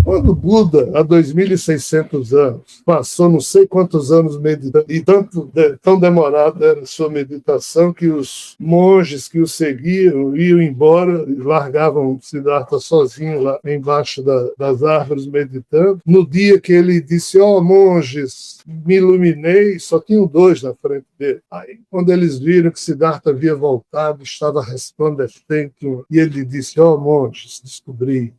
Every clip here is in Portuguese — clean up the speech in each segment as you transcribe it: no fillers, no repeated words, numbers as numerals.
Quando o Buda, há 2.600 anos, passou não sei quantos anos meditando, e tão demorada era a sua meditação, que os monges que o seguiam iam embora e largavam Siddhartha sozinho lá embaixo das árvores meditando. No dia que ele disse, monges, me iluminei, só tinham 2 na frente dele. Aí, quando eles viram que Siddhartha havia voltado, estava resplandecente, e ele disse, monges, descobri.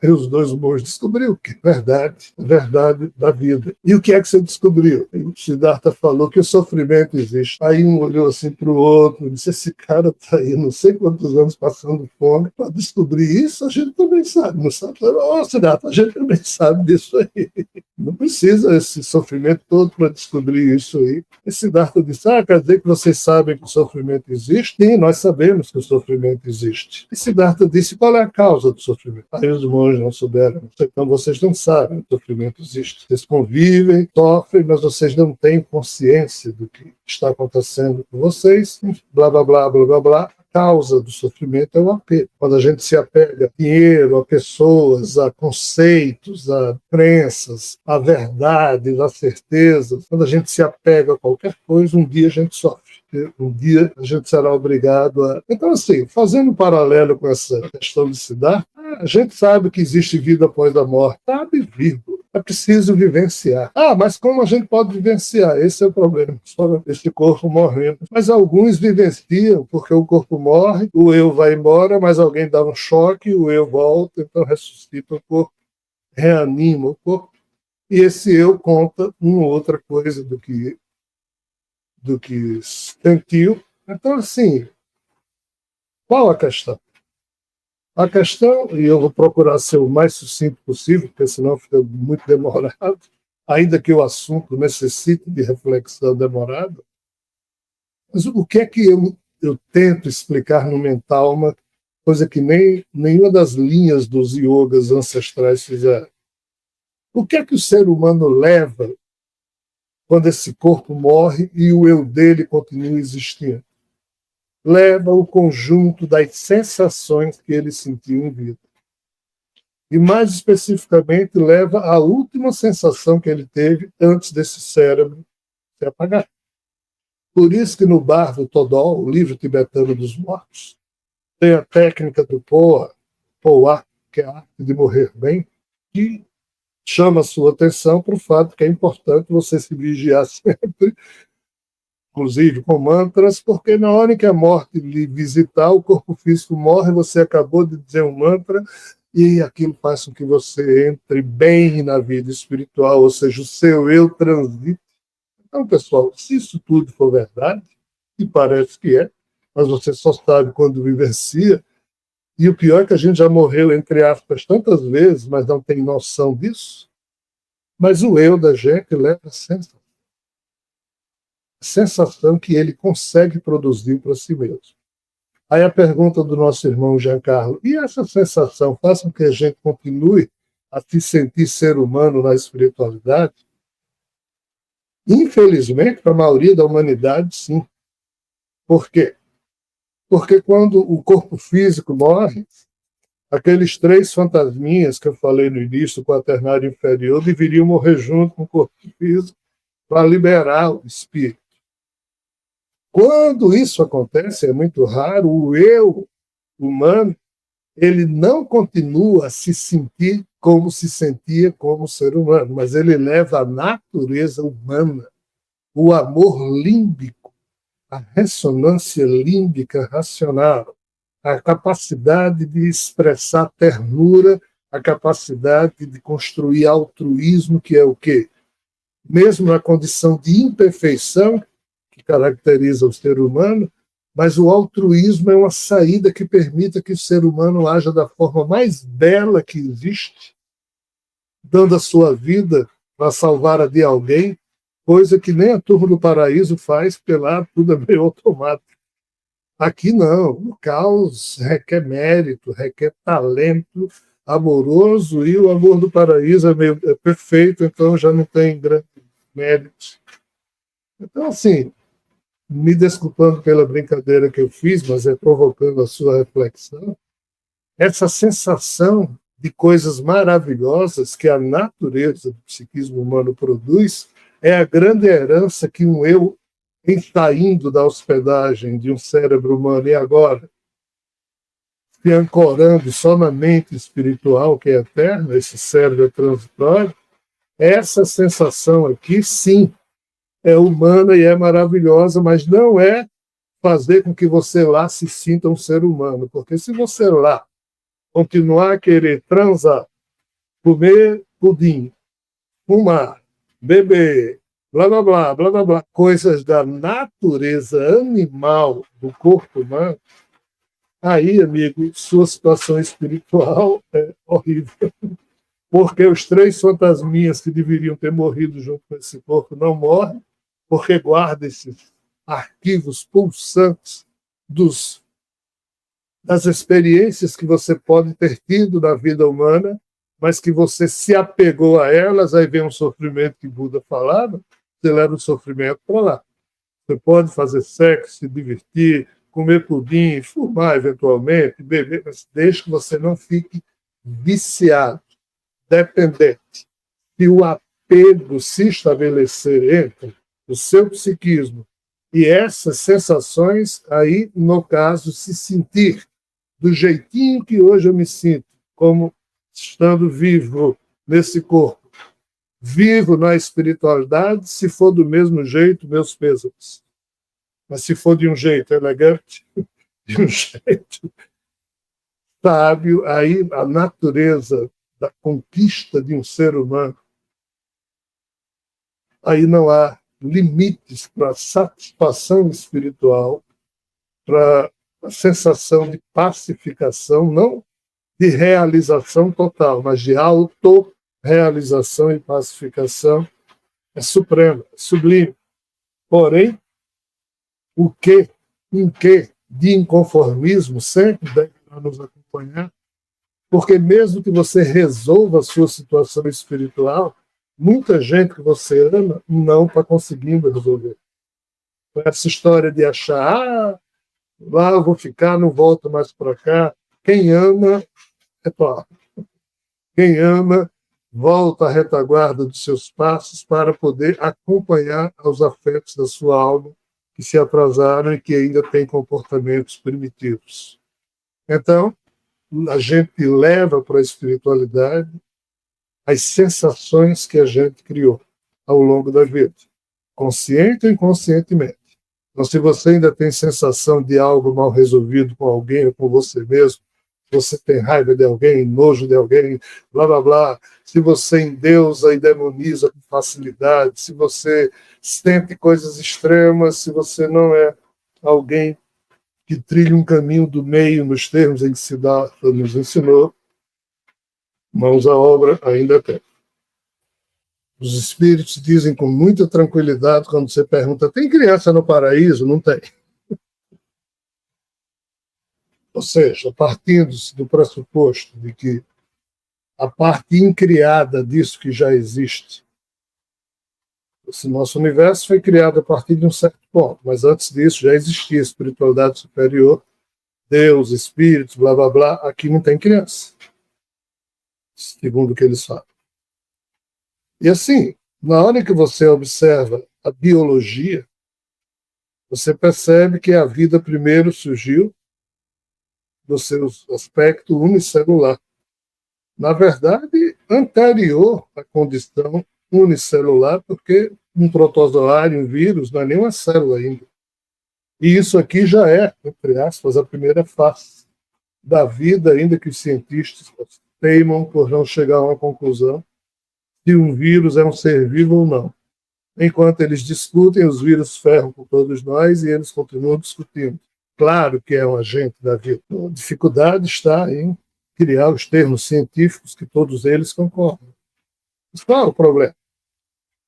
E os 2 monges descobriu que verdade da vida. E o que é que você descobriu? E o Siddhartha falou que o sofrimento existe. Aí um olhou assim para o outro e disse, esse cara está aí não sei quantos anos passando fome para descobrir isso, a gente também sabe, não sabe? Siddhartha, a gente também sabe disso aí. Não precisa esse sofrimento todo para descobrir isso aí. E Siddhartha disse, quer dizer que vocês sabem que o sofrimento existe? Sim, nós sabemos que o sofrimento existe. E Siddhartha disse, qual é a causa do sofrimento? Aí os monges não souberam. Então vocês não sabem que o sofrimento existe. Vocês convivem, sofrem, mas vocês não têm consciência do que está acontecendo com vocês. Blá, blá, blá, blá, blá, blá. A causa do sofrimento é o apego. Quando a gente se apega a dinheiro, a pessoas, a conceitos, a crenças, a verdades, a certezas, quando a gente se apega a qualquer coisa, um dia a gente sofre. Um dia a gente será obrigado a... Então, assim, fazendo um paralelo com essa questão de Siddhartha, a gente sabe que existe vida após a morte. Sabe, vírgula. É preciso vivenciar. Mas como a gente pode vivenciar? Esse é o problema. Só esse corpo morrendo. Mas alguns vivenciam, porque o corpo morre, o eu vai embora, mas alguém dá um choque, o eu volta, então ressuscita o corpo, reanima o corpo. E esse eu conta uma outra coisa do que sentiu. Então, assim, qual a questão? A questão, e eu vou procurar ser o mais sucinto possível, porque senão fica muito demorado, ainda que o assunto necessite de reflexão demorada, mas o que é que eu tento explicar no mental, uma coisa que nenhuma das linhas dos yogas ancestrais fizeram. O que é que o ser humano leva quando esse corpo morre e o eu dele continua existindo? Leva o conjunto das sensações que ele sentiu em vida. E, mais especificamente, leva a última sensação que ele teve antes desse cérebro se apagar. Por isso que no Bar do Todol, o livro tibetano dos mortos, tem a técnica do Poa, que é a arte de morrer bem, que chama a sua atenção para o fato que é importante você se vigiar sempre, inclusive com mantras, porque na hora que a morte lhe visitar, o corpo físico morre, você acabou de dizer um mantra, e aquilo faz com que você entre bem na vida espiritual, ou seja, o seu eu transite. Então, pessoal, se isso tudo for verdade, e parece que é, mas você só sabe quando vivencia, e o pior é que a gente já morreu, entre aspas, tantas vezes, mas não tem noção disso, mas o eu da gente leva a sensação que ele consegue produzir para si mesmo. Aí a pergunta do nosso irmão Giancarlo, e essa sensação faz com que a gente continue a se sentir ser humano na espiritualidade? Infelizmente, para a maioria da humanidade, sim. Por quê? Porque quando o corpo físico morre, aqueles 3 fantasminhas que eu falei no início, o quaternário inferior, deveriam morrer junto com o corpo físico para liberar o espírito. Quando isso acontece, é muito raro, o eu humano, ele não continua a se sentir como se sentia como ser humano, mas ele leva a natureza humana, o amor límbico, a ressonância límbica racional, a capacidade de expressar ternura, a capacidade de construir altruísmo, que é o quê? Mesmo na condição de imperfeição que caracteriza o ser humano, mas o altruísmo é uma saída que permita que o ser humano haja da forma mais bela que existe, dando a sua vida para salvar a de alguém, coisa que nem a turma do paraíso faz, porque lá tudo é meio automático. Aqui não, o caos requer mérito, requer talento amoroso, e o amor do paraíso é perfeito, então já não tem grande mérito. Então, assim, me desculpando pela brincadeira que eu fiz, mas é provocando a sua reflexão, essa sensação de coisas maravilhosas que a natureza do psiquismo humano produz, é a grande herança que um eu, em saindo da hospedagem de um cérebro humano e agora se ancorando só na mente espiritual, que é eterna, esse cérebro é transitório, essa sensação aqui, sim, é humana e é maravilhosa, mas não é fazer com que você lá se sinta um ser humano, porque se você lá continuar a querer transar, comer pudim, fumar, beber, blá, blá, blá, blá, blá, blá, coisas da natureza animal do corpo humano, aí, amigo, sua situação espiritual é horrível. Porque os três fantasminhas que deveriam ter morrido junto com esse corpo não morrem, porque guarda esses arquivos pulsantes das experiências que você pode ter tido na vida humana, mas que você se apegou a elas, aí vem um sofrimento que Buda falava, você leva o sofrimento para lá. Você pode fazer sexo, se divertir, comer pudim, fumar eventualmente, beber, mas desde que você não fique viciado, dependente. Se o apego se estabelecer entre o seu psiquismo e essas sensações, aí, no caso, se sentir do jeitinho que hoje eu me sinto, como estando vivo nesse corpo, vivo na espiritualidade, se for do mesmo jeito, meus pêsames. Mas se for de um jeito elegante, de um jeito sábio, aí a natureza da conquista de um ser humano, aí não há limites para a satisfação espiritual, para a sensação de pacificação, não de realização total, mas de autorrealização e pacificação, é suprema, é sublime. Porém, o que, em que de inconformismo sempre deve nos acompanhar, porque mesmo que você resolva a sua situação espiritual, muita gente que você ama não está conseguindo resolver. Essa história de achar, lá eu vou ficar, não volto mais para cá. Quem ama, retorna. Quem ama, volta à retaguarda dos seus passos para poder acompanhar os afetos da sua alma que se atrasaram e que ainda têm comportamentos primitivos. Então, a gente leva para a espiritualidade as sensações que a gente criou ao longo da vida, consciente ou inconscientemente. Então, se você ainda tem sensação de algo mal resolvido com alguém ou com você mesmo, você tem raiva de alguém, nojo de alguém, blá, blá, blá, se você endeusa e demoniza com facilidade, se você sente coisas extremas, se você não é alguém que trilha um caminho do meio nos termos em que Siddhartha nos ensinou, mãos à obra ainda tem. Os espíritos dizem com muita tranquilidade, quando você pergunta, tem criança no paraíso? Não tem. Ou seja, partindo-se do pressuposto de que a parte incriada disso que já existe, esse nosso universo foi criado a partir de um certo ponto, mas antes disso já existia espiritualidade superior, Deus, espíritos, blá, blá, blá, aqui não tem criança, segundo o que eles falam. E assim, na hora que você observa a biologia, você percebe que a vida primeiro surgiu do seu aspecto unicelular. Na verdade, anterior à condição unicelular, porque um protozoário, um vírus, não é nem uma célula ainda. E isso aqui já é, entre aspas, a primeira face da vida, ainda que os cientistas teimam por não chegar a uma conclusão se um vírus é um ser vivo ou não. Enquanto eles discutem, os vírus ferram com todos nós e eles continuam discutindo. Claro que é um agente da vida. A dificuldade está em criar os termos científicos que todos eles concordam. Mas qual é o problema?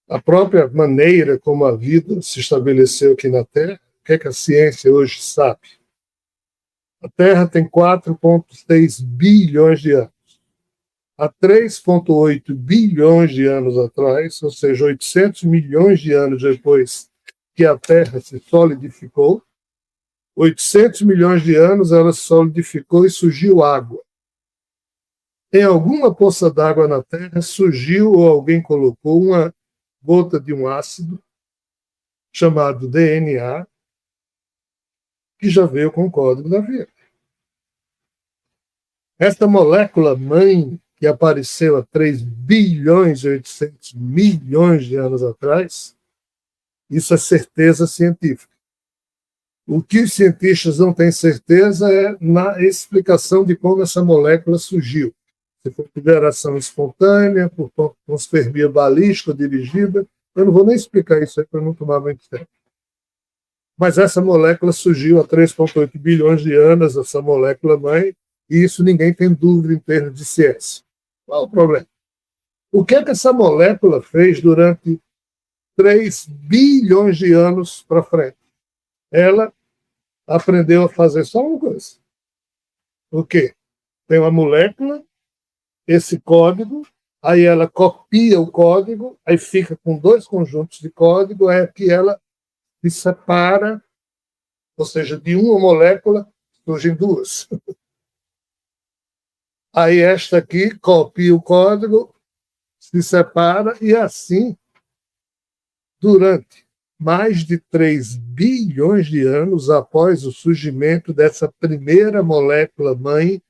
A própria maneira como a vida se estabeleceu aqui na Terra, o que é que a ciência hoje sabe? A Terra tem 4,6 bilhões de anos. Há 3,8 bilhões de anos atrás, ou seja, 800 milhões de anos depois que a Terra se solidificou, 800 milhões de anos ela se solidificou e surgiu água. em alguma poça d'água na Terra surgiu ou alguém colocou uma gota de um ácido chamado DNA, que já veio com o código da vida. Esta molécula mãe, que apareceu há 3 bilhões e 800 milhões de anos atrás, isso é certeza científica. O que os cientistas não têm certeza é na explicação de como essa molécula surgiu. Se for por geração espontânea, por panspermia balística dirigida, eu não vou nem explicar isso aí para não tomar muito tempo. Mas essa molécula surgiu há 3,8 bilhões de anos, essa molécula mãe, e isso ninguém tem dúvida em termos de ciência. Qual o problema? O que é que essa molécula fez durante 3 bilhões de anos para frente? Ela aprendeu a fazer só uma coisa. O quê? Tem uma molécula, esse código, aí ela copia o código, aí fica com 2 conjuntos de código, é que ela se separa, ou seja, de uma molécula surgem 2. Aí esta aqui copia o código, se separa, e assim, durante mais de 3 bilhões de anos após o surgimento dessa primeira molécula mãe.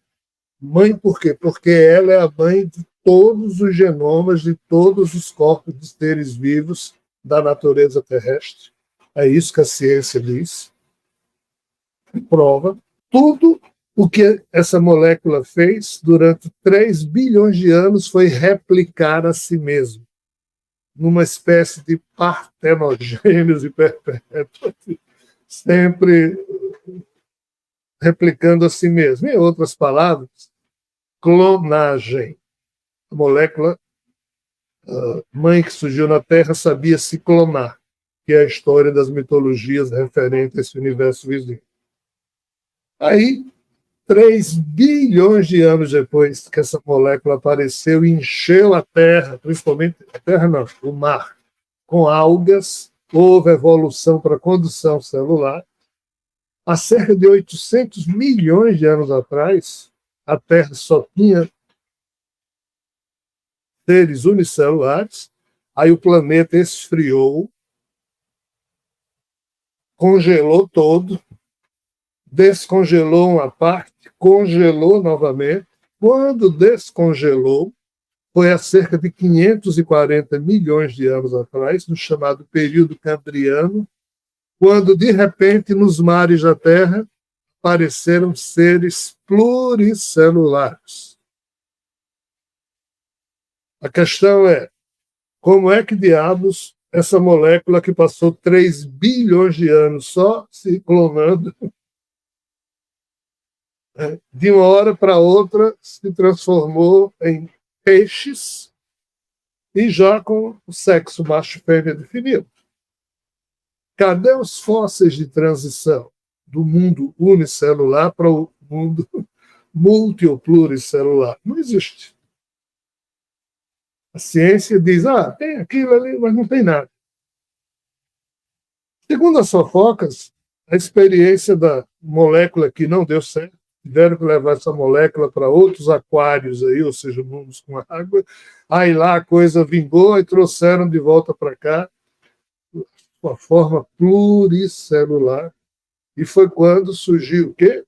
Mãe por quê? Porque ela é a mãe de todos os genomas de todos os corpos de seres vivos da natureza terrestre. É isso que a ciência diz. Prova. Tudo o que essa molécula fez durante 3 bilhões de anos foi replicar a si mesmo, numa espécie de partenogênese perpétua, sempre replicando a si mesmo. Em outras palavras, clonagem. A molécula mãe que surgiu na Terra sabia se clonar, que é a história das mitologias referente a esse universo vizinho. Aí, 3 bilhões de anos depois que essa molécula apareceu e encheu a Terra, principalmente a Terra não, o mar, com algas, houve evolução para condução celular. Há cerca de 800 milhões de anos atrás, a Terra só tinha seres unicelulares, aí o planeta esfriou, congelou todo, descongelou uma parte, congelou novamente. Quando descongelou, foi há cerca de 540 milhões de anos atrás, no chamado período Cambriano, quando, de repente, nos mares da Terra, apareceram seres pluricelulares. A questão é, como é que diabos essa molécula que passou 3 bilhões de anos só se clonando, de uma hora para outra se transformou em peixes e já com o sexo macho-fêmea definido? Cadê os fósseis de transição do mundo unicelular para o mundo multi ou pluricelular? Não existe. A ciência diz, tem aquilo ali, mas não tem nada. Segundo as fofocas, a experiência da molécula que não deu certo, tiveram que levar essa molécula para outros aquários aí, ou seja, mundos com água, aí lá a coisa vingou e trouxeram de volta para cá uma forma pluricelular, e foi quando surgiu o quê?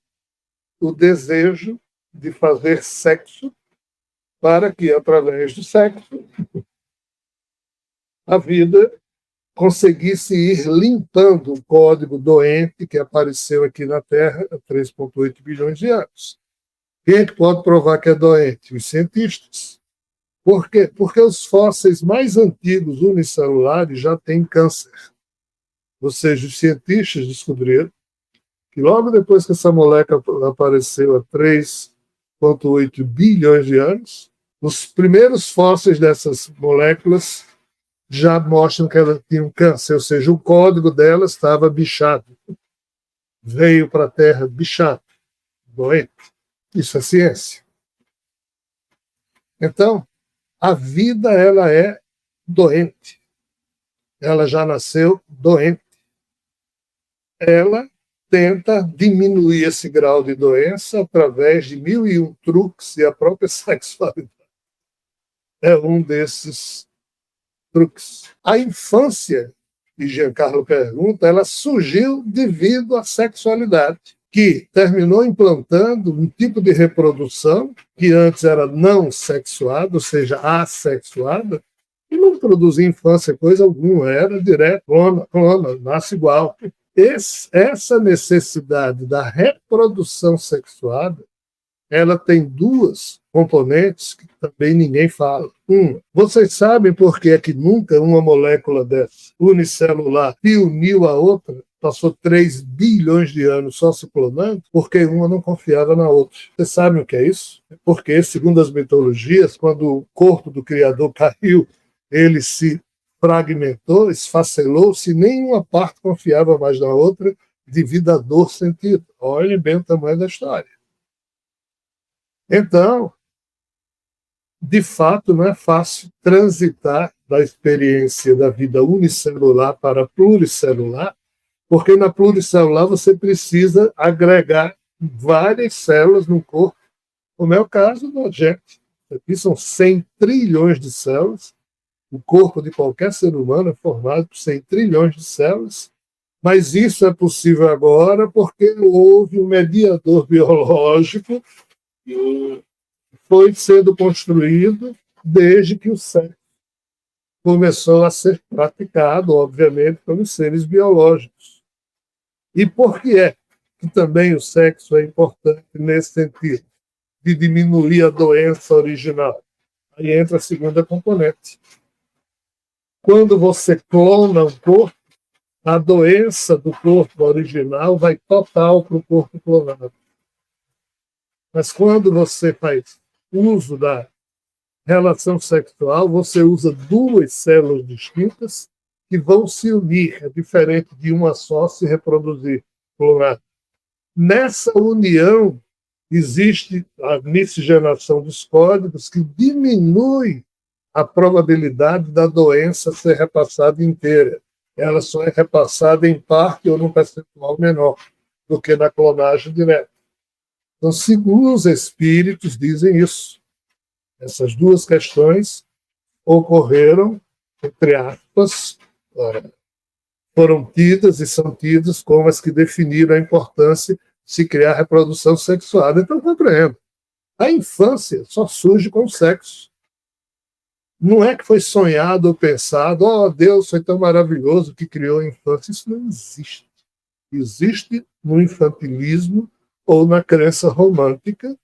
O desejo de fazer sexo, para que, através do sexo, a vida conseguisse ir limpando o código doente que apareceu aqui na Terra há 3,8 bilhões de anos. Quem é que pode provar que é doente? Os cientistas. Por quê? Porque os fósseis mais antigos unicelulares já têm câncer. Ou seja, os cientistas descobriram que logo depois que essa molécula apareceu há 3,8 bilhões de anos, os primeiros fósseis dessas moléculas já mostram que ela tinha um câncer, ou seja, o código dela estava bichado. Veio para a Terra bichado, doente. Isso é ciência. Então, a vida ela é doente. Ela já nasceu doente. Ela tenta diminuir esse grau de doença através de 1001 truques, e a própria sexualidade é um desses truques. A infância, que Giancarlo pergunta, ela surgiu devido à sexualidade, que terminou implantando um tipo de reprodução que antes era não sexuada, ou seja, assexuada, e não produzia infância coisa alguma, era direto, clona, nasce igual. Essa necessidade da reprodução sexuada, ela tem duas componentes que também ninguém fala. Vocês sabem por que é que nunca uma molécula dessa, unicelular, se uniu à outra? Passou 3 bilhões de anos só se clonando, porque uma não confiava na outra. Vocês sabem o que é isso? Porque, segundo as mitologias, quando o corpo do Criador caiu, ele se fragmentou, esfacelou-se, nenhuma parte confiava mais na outra devido à dor sentida. Olhem bem o tamanho da história. Então, de fato, não é fácil transitar da experiência da vida unicelular para a pluricelular, porque na pluricelular você precisa agregar várias células no corpo, como é o caso da gente. Aqui são 100 trilhões de células. O corpo de qualquer ser humano é formado por 100 trilhões de células, mas isso é possível agora porque houve um mediador biológico que foi sendo construído desde que o sexo começou a ser praticado, obviamente, pelos seres biológicos. E por que é que também o sexo é importante nesse sentido, de diminuir a doença original? Aí entra a segunda componente. Quando você clona um corpo, a doença do corpo original vai total para o corpo clonado. Mas quando você faz uso da relação sexual, você usa duas células distintas que vão se unir, é diferente de uma só se reproduzir, clonado. Nessa união, existe a miscigenação dos códigos que diminui a probabilidade da doença ser repassada inteira. Ela só é repassada em parte ou num percentual menor do que na clonagem direta. Então, segundo os espíritos, dizem isso. Essas duas questões ocorreram, entre aspas, foram tidas e são tidas como as que definiram a importância de se criar reprodução sexuada. Então, compreendo. A infância só surge com o sexo. Não é que foi sonhado ou pensado, Deus foi tão maravilhoso que criou a infância. Isso não existe. Existe no infantilismo ou na crença romântica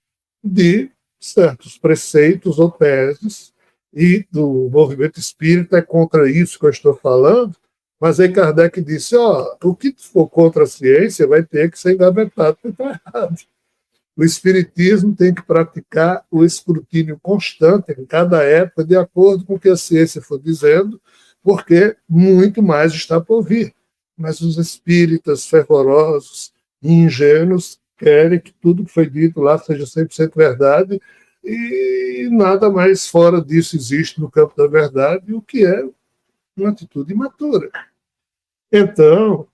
de certos preceitos ou teses, e do movimento espírita é contra isso que eu estou falando, mas aí Kardec disse, o que for contra a ciência vai ter que ser engavetado, porque está errado. O espiritismo tem que praticar o escrutínio constante em cada época, de acordo com o que a ciência for dizendo, porque muito mais está por vir. Mas os espíritas fervorosos e ingênuos querem que tudo que foi dito lá seja 100% verdade, e nada mais fora disso existe no campo da verdade, o que é uma atitude imatura. Então,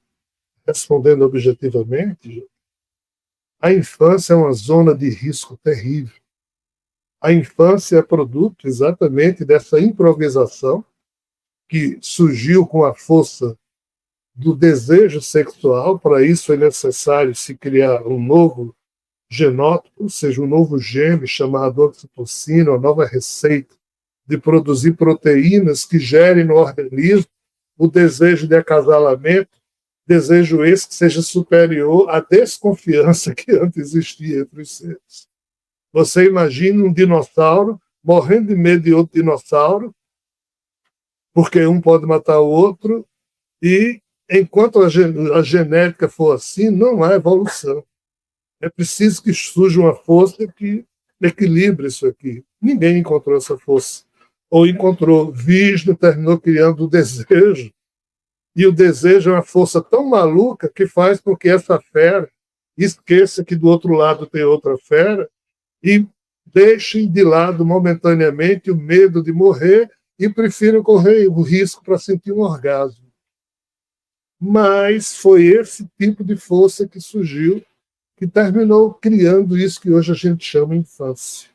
respondendo objetivamente, a infância é uma zona de risco terrível. A infância é produto exatamente dessa improvisação que surgiu com a força do desejo sexual. Para isso é necessário se criar um novo genótipo, ou seja, um novo gene chamado oxitocina, uma nova receita de produzir proteínas que gerem no organismo o desejo de acasalamento, desejo esse que seja superior à desconfiança que antes existia entre os seres. Você imagina um dinossauro morrendo de medo de outro dinossauro, porque um pode matar o outro, e enquanto a genética for assim, não há evolução. É preciso que surja uma força que equilibre isso aqui. Ninguém encontrou essa força. Ou encontrou. Vishnu terminou criando o desejo. E o desejo é uma força tão maluca que faz com que essa fera esqueça que do outro lado tem outra fera e deixem de lado momentaneamente o medo de morrer e prefiram correr o risco para sentir um orgasmo. Mas foi esse tipo de força que surgiu, que terminou criando isso que hoje a gente chama infância.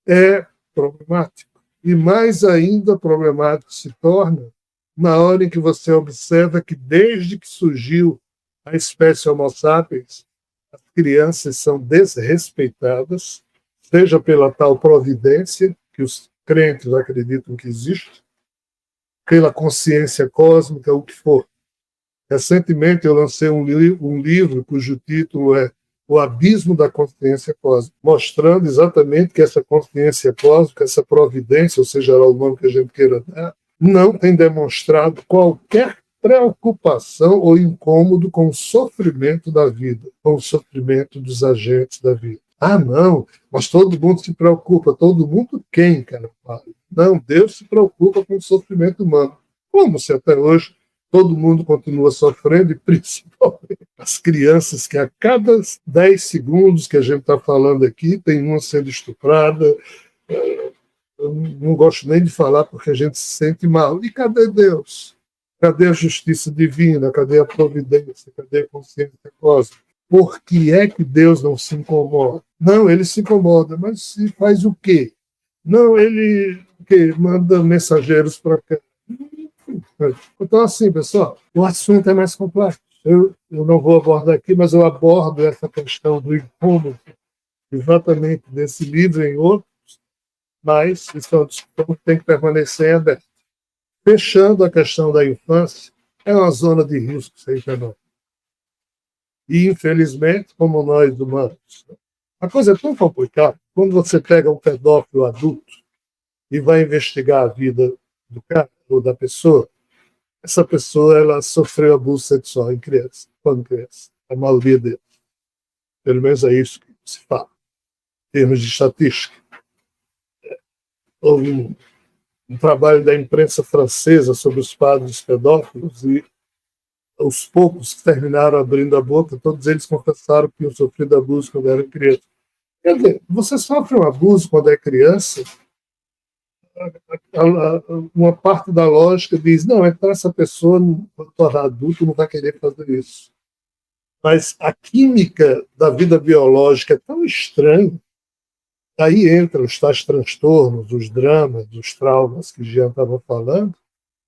É problemático. E mais ainda problemático se torna na hora em que você observa que, desde que surgiu a espécie Homo sapiens, as crianças são desrespeitadas, seja pela tal providência, que os crentes acreditam que existe, pela consciência cósmica, o que for. Recentemente eu lancei um livro cujo título é O Abismo da Consciência Cósmica, mostrando exatamente que essa consciência cósmica, essa providência, ou seja lá o nome que a gente queira dar, não tem demonstrado qualquer preocupação ou incômodo com o sofrimento da vida, com o sofrimento dos agentes da vida. Ah, não, mas todo mundo se preocupa. Todo mundo quem, cara? Não, Deus se preocupa com o sofrimento humano. Como se até hoje todo mundo continua sofrendo, e principalmente as crianças, que a cada 10 segundos que a gente está falando aqui, tem uma sendo estuprada. Eu não gosto nem de falar porque a gente se sente mal. E cadê Deus? Cadê a justiça divina? Cadê a providência? Cadê a consciência cósmica? Por que é que Deus não se incomoda? Não, ele se incomoda, mas se faz o quê? Não, ele manda mensageiros para cá. Então, assim, pessoal, o assunto é mais complexo. Eu não vou abordar aqui, mas eu abordo essa questão do incômodo exatamente desse livro e em outros, mas isso é uma discussão que tem que permanecer aberta. Fechando a questão da infância, é uma zona de risco sem fenômeno. E, infelizmente, como nós humanos, a coisa é tão complicada. Quando você pega um pedófilo adulto e vai investigar a vida do cara ou da pessoa, essa pessoa ela sofreu abuso sexual em criança, quando criança. A maioria deles. Pelo menos é isso que se fala, em termos de estatística. Houve um trabalho da imprensa francesa sobre os padres pedófilos e os poucos que terminaram abrindo a boca, todos eles confessaram que tinham sofrido abuso quando eram crianças. Quer dizer, você sofre um abuso quando é criança, uma parte da lógica diz, não, então essa pessoa, quando tornar adulto, não vai querer fazer isso. Mas a química da vida biológica é tão estranha, aí entram os tais transtornos, os dramas, os traumas que o Jean estava falando,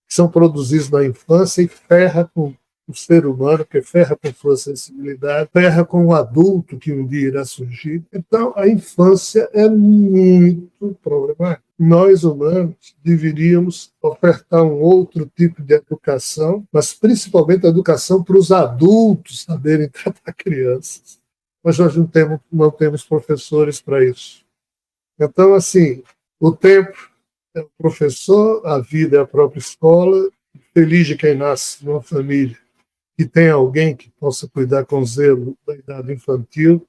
que são produzidos na infância e ferra com o ser humano, que ferra com sua sensibilidade, ferra com o adulto que um dia irá surgir. Então, a infância é muito problemática. Nós, humanos, deveríamos ofertar um outro tipo de educação, mas principalmente a educação para os adultos saberem tratar crianças. Mas nós não temos professores para isso. Então, assim, o tempo é o professor, a vida é a própria escola. Feliz de quem nasce numa família que tem alguém que possa cuidar com zelo da idade infantil,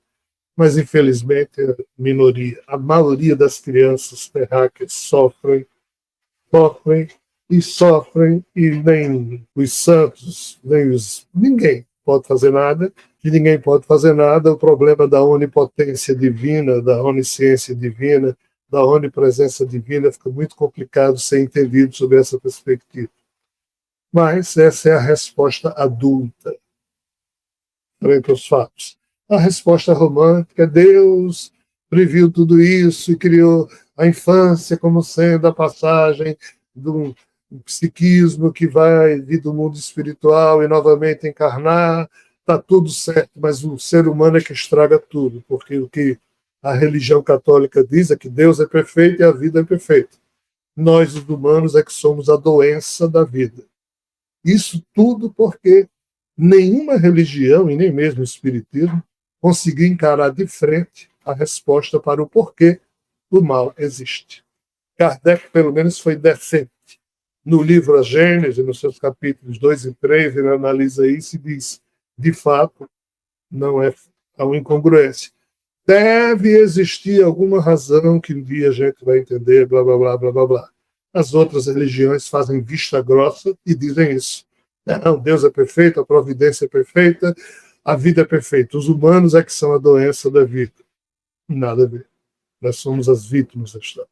mas infelizmente é a minoria. A maioria das crianças terráqueas sofrem, e nem os santos, ninguém pode fazer nada, e ninguém pode fazer nada. O problema da onipotência divina, da onisciência divina, da onipresença divina fica muito complicado ser entendido sob essa perspectiva. Mas essa é a resposta adulta frente aos fatos. A resposta romântica, Deus previu tudo isso e criou a infância como sendo a passagem do psiquismo que vai vir do mundo espiritual e novamente encarnar. Está tudo certo, mas o ser humano é que estraga tudo, porque o que a religião católica diz é que Deus é perfeito e a vida é perfeita. Nós, os humanos, é que somos a doença da vida. Isso tudo porque nenhuma religião, e nem mesmo o espiritismo, conseguiu encarar de frente a resposta para o porquê o mal existe. Kardec, pelo menos, foi decente. No livro A Gênese, nos seus capítulos 2 e 3, ele analisa isso e diz, de fato, não é uma incongruência. Deve existir alguma razão que um dia a gente vai entender, blá, blá, blá, blá, blá, blá. As outras religiões fazem vista grossa e dizem isso. Não, Deus é perfeito, a providência é perfeita, a vida é perfeita. Os humanos é que são a doença da vida. Nada a ver. Nós somos as vítimas da história.